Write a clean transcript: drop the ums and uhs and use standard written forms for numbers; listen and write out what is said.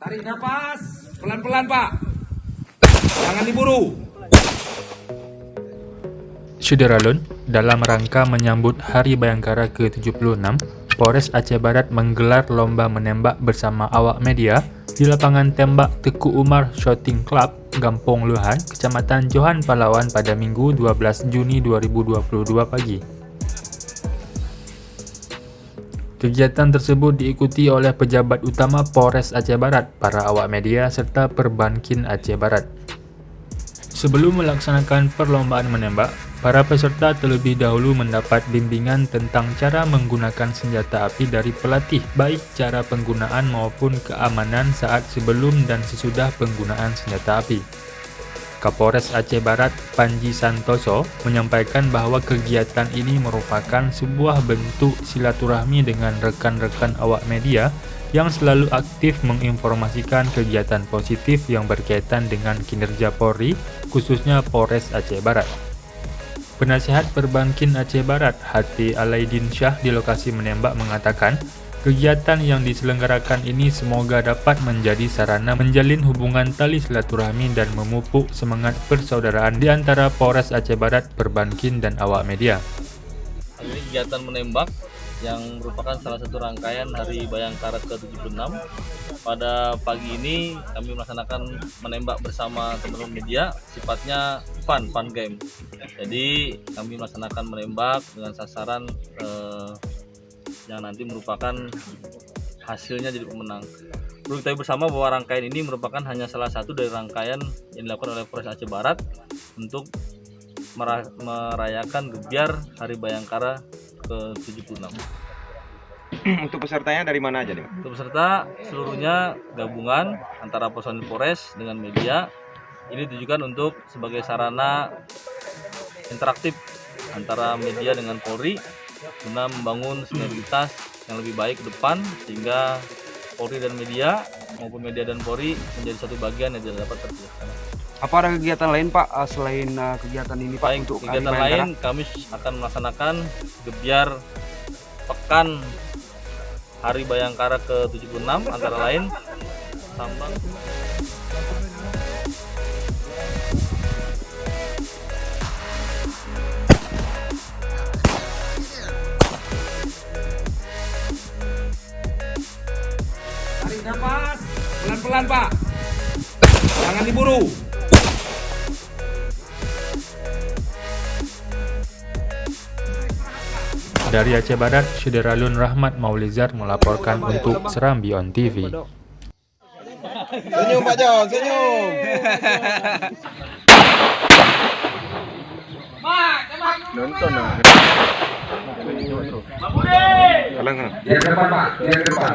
Tarik nafas, pelan-pelan Pak. Jangan diburu. Syederalun, dalam rangka menyambut Hari Bayangkara ke-76, Polres Aceh Barat menggelar lomba menembak bersama awak media di lapangan tembak Teku Umar Shooting Club, Gampong Luhan, Kecamatan Johan Pahlawan pada Minggu 12 Juni 2022 pagi. Kegiatan tersebut diikuti oleh pejabat utama Polres Aceh Barat, para awak media serta Perbankin Aceh Barat. Sebelum melaksanakan perlombaan menembak, para peserta terlebih dahulu mendapat bimbingan tentang cara menggunakan senjata api dari pelatih, baik cara penggunaan maupun keamanan saat sebelum dan sesudah penggunaan senjata api. Kapolres Aceh Barat, Panji Santoso, menyampaikan bahwa kegiatan ini merupakan sebuah bentuk silaturahmi dengan rekan-rekan awak media yang selalu aktif menginformasikan kegiatan positif yang berkaitan dengan kinerja Polri, khususnya Polres Aceh Barat. Penasihat Perbankin Aceh Barat, Hati Alaidin Syah di lokasi menembak mengatakan, kegiatan yang diselenggarakan ini semoga dapat menjadi sarana menjalin hubungan tali silaturahmi dan memupuk semangat persaudaraan di antara Polres Aceh Barat, Perbankin, dan awak media. Ini kegiatan menembak yang merupakan salah satu rangkaian Hari Bayangkara ke-76. Pada pagi ini kami melaksanakan menembak bersama teman-teman media, sifatnya fun game. Jadi kami melaksanakan menembak dengan sasaran yang nanti merupakan hasilnya jadi pemenang. Perlu kita bersama bahwa rangkaian ini merupakan hanya salah satu dari rangkaian yang dilakukan oleh Polres Aceh Barat untuk merayakan gebiar Hari Bayangkara ke-76. Untuk pesertanya dari mana aja nih? Untuk peserta seluruhnya gabungan antara personil Polres dengan media. Ini ditujukan untuk sebagai sarana interaktif antara media dengan Polri guna membangun sinergitas yang lebih baik ke depan, sehingga Polri dan media maupun media dan Polri menjadi satu bagian yang tidak dapat terpisahkan. Apa ada kegiatan lain Pak selain kegiatan ini Pak? Baik, untuk kegiatan lain kami akan melaksanakan gebiar pekan Hari Bayangkara ke-76 antara lain tambang. Tarik nafas, pelan-pelan Pak. Jangan diburu. Dari Aceh Barat, Syederalun Rahmat Maulizar melaporkan untuk Serambi On TV. Senyum Pak John, senyum. Nonton dong. Kalang. Dia ke depan Pak, dia ke depan.